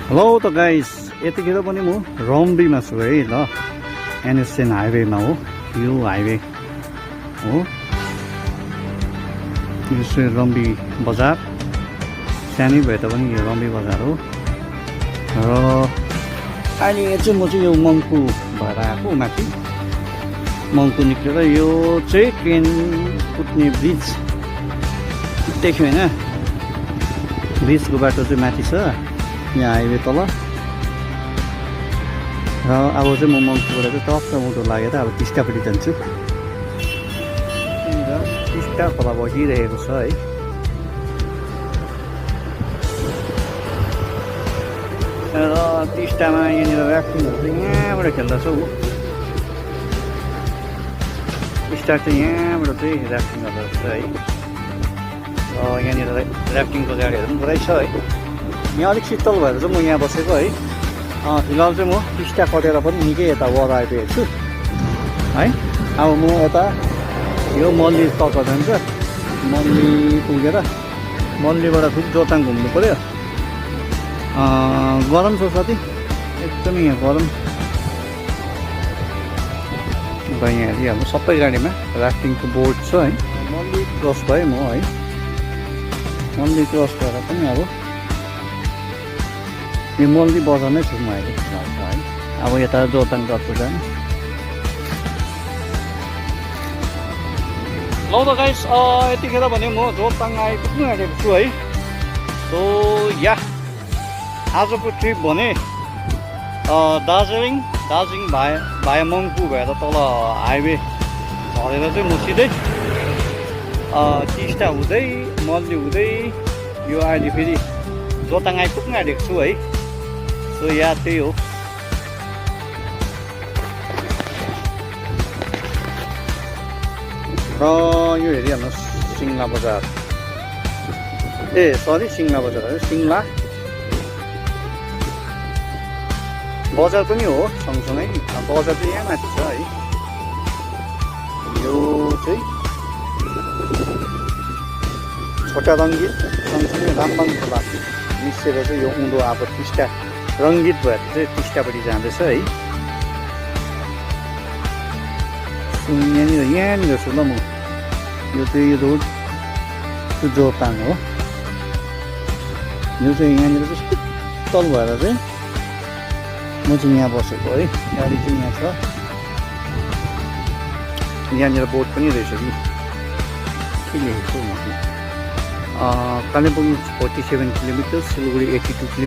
Hello त guys, यतिखेर पनि म रम्बीमा छु है ल। एनएसएन हाइवेमा हो, यो हाइवे हो। यो चाहिँ रम्बी बजार, सानै भए तापनि यो रम्बी बजार हो। र अहिले चाहिँ म चाहिँ यो मङ्पू भएर आएको माथि। मङ्पू निक्लेर यो चाहिँ ट्रेन कुद्ने ब्रिज देख्यो होइन, ब्रिजको बाटो चाहिँ माथि छ यहाँ हाइवे तल। र अब चाहिँ म मङ्पूबाट चाहिँ टक्क मोटो लागेर अब टिस्टापट्टि जान्छु। टिस्टा खोला बगिरहेको छ है। र टिस्टामा यहाँनिर राफ्टिङहरू चाहिँ यहाँबाट खेल्दछ हौ। टिस्टा चाहिँ यहाँबाट चाहिँ राफ्टिङ गर्दो रहेछ है। र यहाँनिर राफ्टिङको गाडीहरू पनि पुरै छ है। यहाँ अलिक शीतल भएर चाहिँ म यहाँ बसेको है। फिलहाल चाहिँ म टिस्टा कटेर पनि निकै यता वर आइपुगेको छु है। अब म यता यो मल्ली तक जान्छ, मल्ली पुगेर मल्लीबाट फेरि जोरथाङ घुम्नु पऱ्यो। गरम छ साथी, एकदमै यहाँ गरम। र यहाँ हेरिहाल्नु सबै गाडीमा राफ्टिङको बोर्ड छ है। मल्ली क्रस भएँ म है। मल्ली क्रस गरेर पनि अब यो मल्ली बजार नै छु म अहिले है। अब यता जोरथाङ तर्फ जाने। ल त गाइस, यतिखेर भने म जोरथाङ आइपुग्नु आँटेको छु है। सो या आजको ट्रिप भने दार्जिलिङ भाया मङ्पू भएर तल हाइवे झरेर चाहिँ म सिधै टिस्टा हुँदै मल्ली हुँदै यो अहिले फेरि जोरथाङ आइपुग्नु आँटेको छु है। सो या त्यही हो। र यो हेरिहाल्नुहोस् सिङ्ला बजार, सिङ्ला बजार है। सिङ्ला बजार पनि हो सँगसँगै, बजार चाहिँ यहाँ माथि छ है। यो चाहिँ छोटा रङ्गित सँगसँगै रामबाङ खोला मिसेर चाहिँ यो उँधो अब टिस्टा रङ्गित भएर चाहिँ टिस्टापट्टि जाँदैछ है। यहाँनिर छु ल म। यो चाहिँ रोड त्यो जोरथाङ हो। यो चाहिँ यहाँनिर चाहिँ शीतल भएर चाहिँ म चाहिँ यहाँ बसेको है। गाडी चाहिँ यहाँ छ। यहाँनिर बोर्ड पनि रहेछ कि के लेखेको छु म। Kalimpong 47 kilometre, Siliguri 82 kilometre.